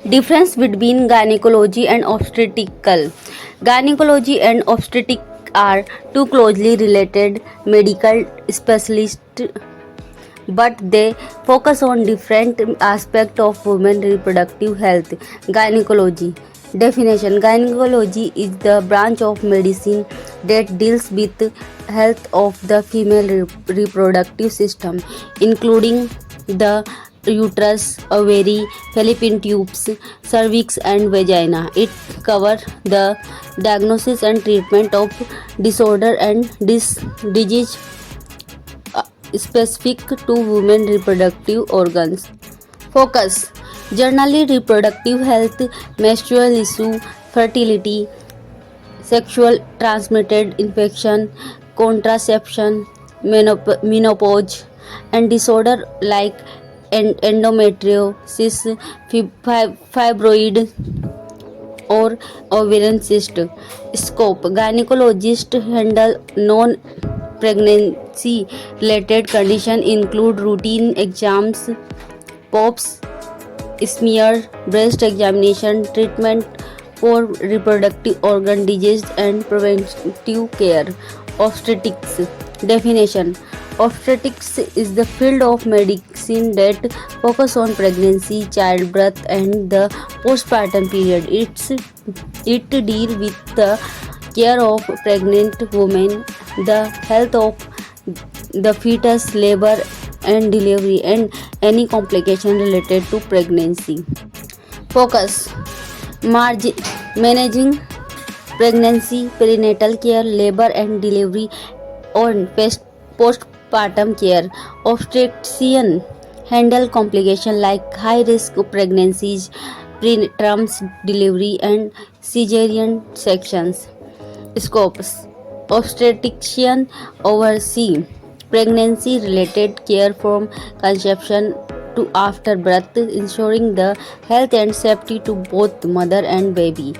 Difference between gynecology and obstetrical. Gynecology and obstetric are two closely related medical specialists, but they focus on different aspects of women's reproductive health. Gynecology. Definition: Gynecology is the branch of medicine that deals with health of the female reproductive system, including the uterus, ovary, fallopian tubes, cervix, and vagina. It covers the diagnosis and treatment of disorder and disease specific to women reproductive organs. Focus: generally reproductive health, menstrual issue, fertility, sexual transmitted infection, contraception, menopause, and disorder like endometriosis, fibroid, or ovarian cyst. Scope: gynecologists handle non-pregnancy related conditions include routine exams, POPs, smear, breast examination, treatment for reproductive organ disease, and preventive care. Obstetrics. Definition: Obstetrics is the field of medicine that focuses on pregnancy, childbirth, and the postpartum period. It deals with the care of pregnant women, the health of the fetus, labor and delivery, and any complication related to pregnancy. Focus: managing pregnancy, perinatal care, labor and delivery, and postpartum care. Obstetrician handle complications like high risk pregnancies, preterm delivery, and cesarean sections. Scopes: obstetrician oversee pregnancy related care from conception to after birth, ensuring the health and safety to both mother and baby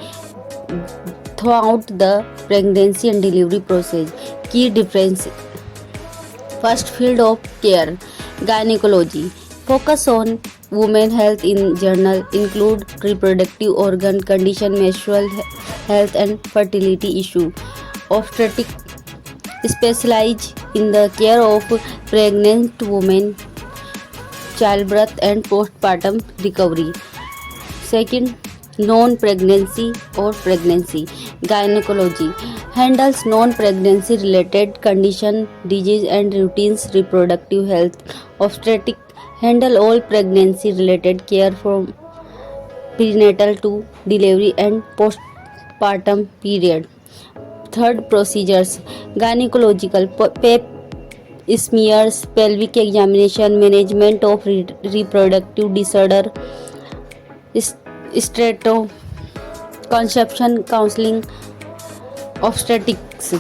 throughout the pregnancy and delivery process. Key difference: first, field of care. Gynecology focus on women health in general, include reproductive organ condition, menstrual health, and fertility issue. Obstetric specialize in the care of pregnant women, childbirth, and postpartum recovery. Second, non-pregnancy or pregnancy. Gynecology handles non-pregnancy related condition, disease, and routines reproductive health. Obstetric handle all pregnancy related care from prenatal to delivery and postpartum period. Third, procedures. Gynecological PEP, smears, pelvic examination, management of reproductive disorder, strato, conception counseling. Obstetrics,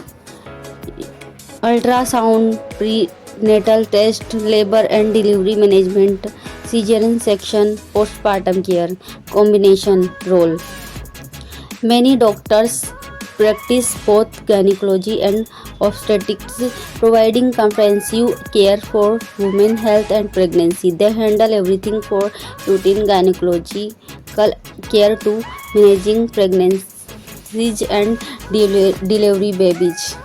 ultrasound, prenatal test, labor and delivery management, cesarean section, postpartum care. Combination role: many doctors practice both gynecology and obstetrics, providing comprehensive care for women's health and pregnancy. They handle everything from routine gynecological care to managing pregnancies and delivery babies.